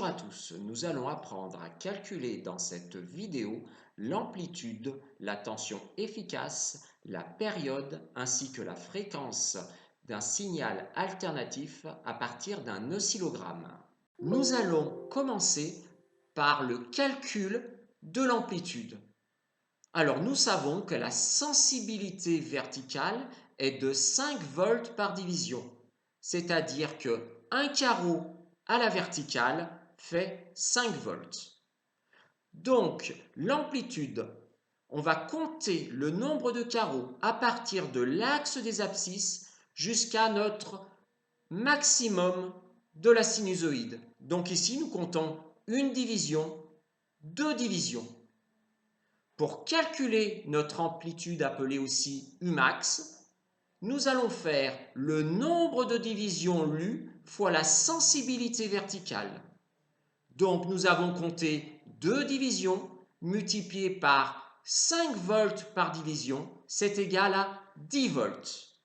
Bonjour à tous, nous allons apprendre à calculer dans cette vidéo l'amplitude, la tension efficace, la période ainsi que la fréquence d'un signal alternatif à partir d'un oscillogramme. Nous allons commencer par le calcul de l'amplitude. Alors nous savons que la sensibilité verticale est de 5 volts par division, c'est-à-dire que 1 carreau à la verticale fait 5 volts. Donc l'amplitude, on va compter le nombre de carreaux à partir de l'axe des abscisses jusqu'à notre maximum de la sinusoïde. Donc ici nous comptons une division, deux divisions. Pour calculer notre amplitude appelée aussi Umax, nous allons faire le nombre de divisions lues fois la sensibilité verticale. Donc nous avons compté 2 divisions multipliées par 5 volts par division, c'est égal à 10 volts.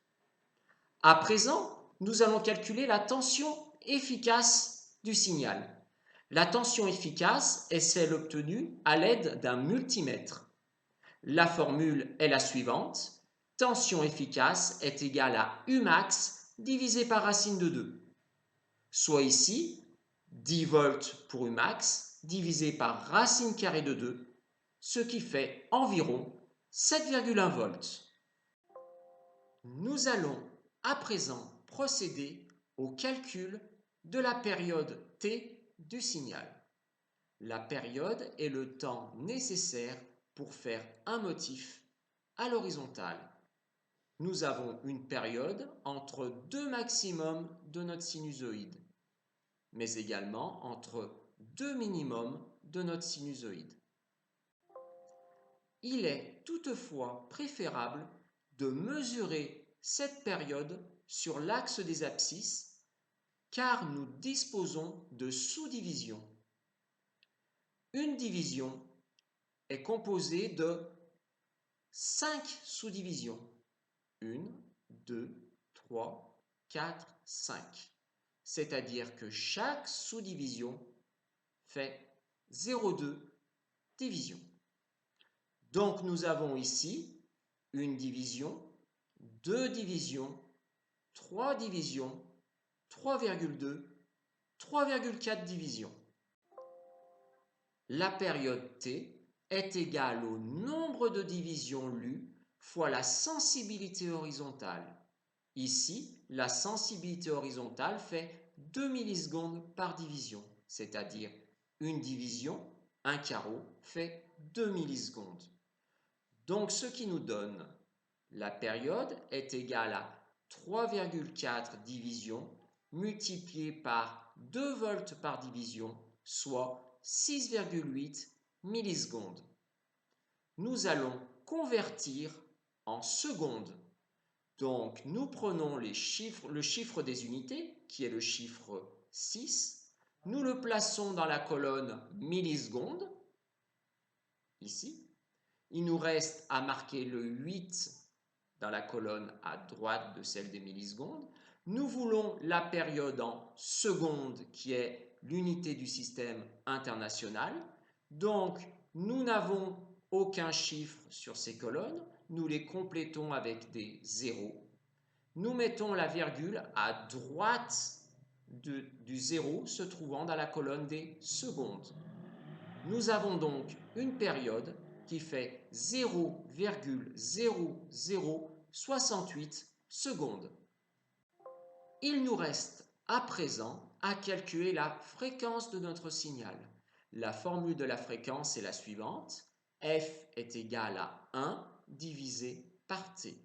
À présent, nous allons calculer la tension efficace du signal. La tension efficace est celle obtenue à l'aide d'un multimètre. La formule est la suivante. Tension efficace est égale à Umax divisé par racine de 2. Soit ici, 10 volts pour Umax divisé par racine carrée de 2, ce qui fait environ 7,1 volts. Nous allons à présent procéder au calcul de la période T du signal. La période est le temps nécessaire pour faire un motif à l'horizontale. Nous avons une période entre deux maximums de notre sinusoïde, mais également entre deux minimums de notre sinusoïde. Il est toutefois préférable de mesurer cette période sur l'axe des abscisses car nous disposons de sous-divisions. Une division est composée de 5 sous-divisions. 1, 2, 3, 4, 5. C'est-à-dire que chaque sous-division fait 0,2 division. Donc nous avons ici une division, 2 divisions, 3 divisions, 3,2, 3,4 divisions. La période T est égale au nombre de divisions lues fois la sensibilité horizontale. Ici, la sensibilité horizontale fait 2 millisecondes par division, c'est-à-dire une division, un carreau, fait 2 millisecondes. Donc ce qui nous donne la période est égale à 3,4 divisions multipliées par 2 volts par division, soit 6,8 millisecondes. Nous allons convertir en secondes. Donc, nous prenons le chiffre des unités, qui est le chiffre 6. Nous le plaçons dans la colonne millisecondes, ici. Il nous reste à marquer le 8 dans la colonne à droite de celle des millisecondes. Nous voulons la période en secondes, qui est l'unité du système international. Donc, nous n'avons aucun chiffre sur ces colonnes. Nous les complétons avec des zéros. Nous mettons la virgule à droite du zéro se trouvant dans la colonne des secondes. Nous avons donc une période qui fait 0,0068 secondes. Il nous reste à présent à calculer la fréquence de notre signal. La formule de la fréquence est la suivante. F est égal à 1 divisé par T.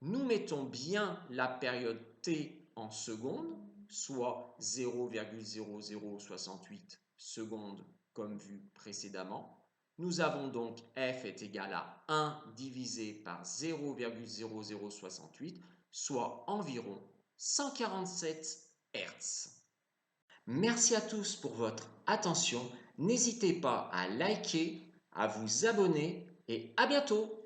Nous mettons bien la période T en secondes, soit 0,0068 secondes comme vu précédemment. Nous avons donc F est égal à 1 divisé par 0,0068, soit environ 147 Hz. Merci à tous pour votre attention. N'hésitez pas à liker, à vous abonner et à bientôt!